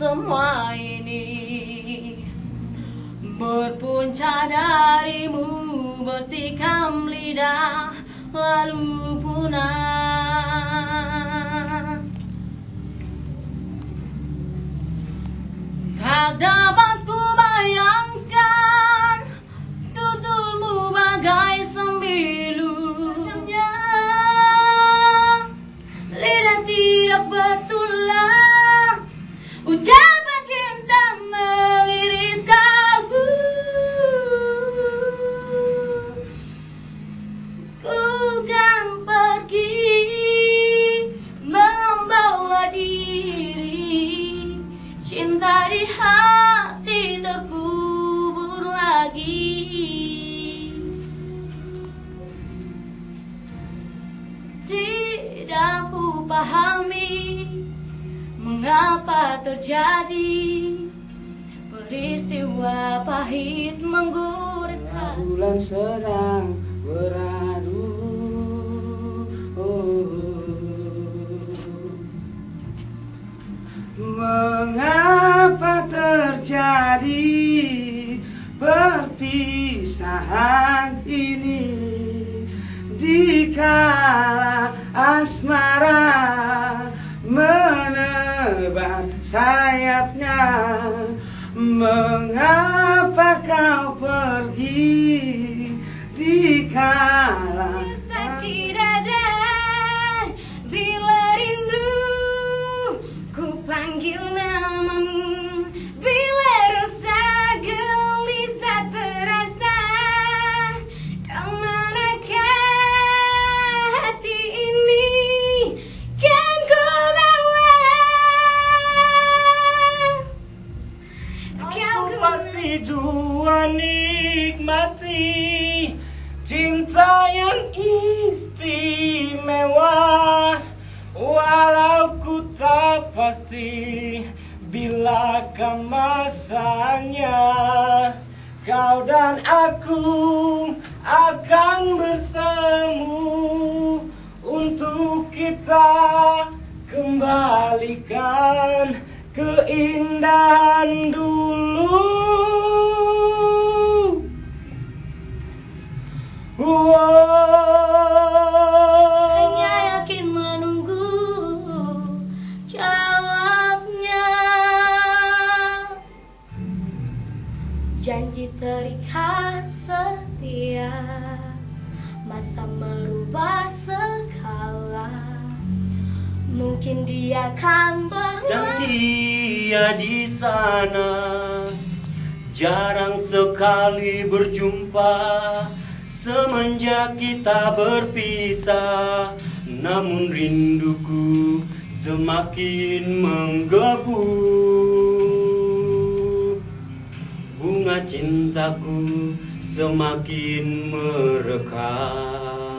semua ini berpunca darimu, bertikam lidah lalu punah. Tak dapat ku bayangkan tuturmu bagai sembilu. Lidah tidak bertulang, ucapan cinta mengiris kalbu. Ku kan pergi membawa diri, cinta di hati terkubur lagi. Tidak ku pahami mengapa terjadi peristiwa pahit menggurita. Bulan sedang beradu, mengapa terjadi perpisahan ini dikala asmara menebar sayapnya. Mengapa kau pergi dikala sakit dada bila rindu ku panggil namamu, bila rasa gelisah terasa. Kau manakah hati ini kan ku bawa? aku pasti jua nikmati cinta yang istimewa, walau ku tak pasti bilakah masanya. Kau dan aku akan bersemu untuk kita kembalikan keindahan dulu. Hanya yakin menunggu jawabnya. Janji terikat setia, masa merubah segala. Mungkin dia akan Dan berubah. dia di sana jarang sekali berjumpa semenjak kita berpisah. Namun rinduku semakin menggebu, bunga cintaku semakin merekah.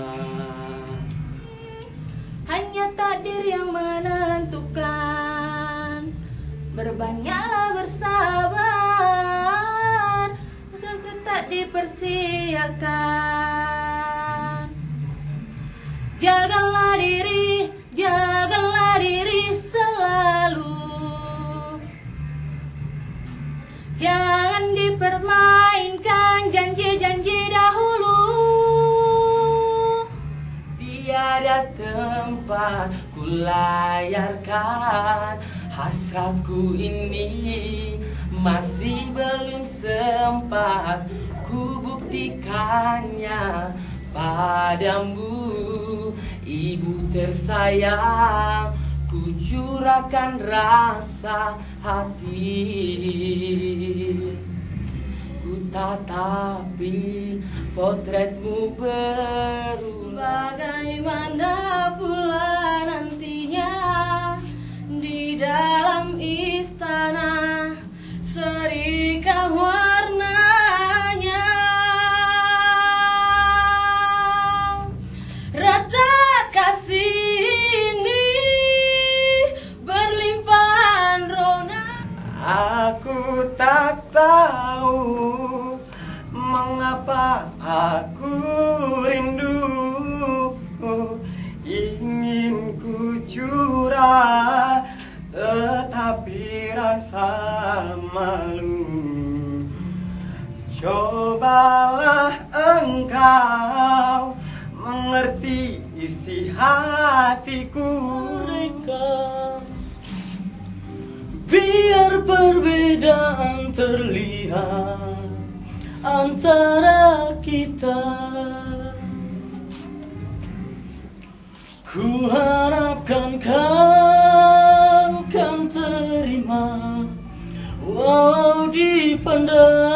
Hanya takdir yang menentukan, berbanyaklah bersabar, rezeki tak dipersiakan. Jagalah diri selalu, jangan dipermainkan janji-janji dahulu. Tiada tempat ku layarkan hasratku ini, masih belum sempat ku buktikannya padamu. Ibu tersayang, ku curahkan rasa hati, ku tatapi potretmu berubah. Bagaimana pula nantinya di dalam istana, serikah warnanya, rasa kasih ini berlimpahan rona. Aku tak tahu mengapa aku rindu, ingin ku curah tetapi rasa malu. Cobalah engkau mengerti isi hatiku. Mereka biar perbedaan terlihat antara kita, ku harapkan kau kan terima, walau dipandang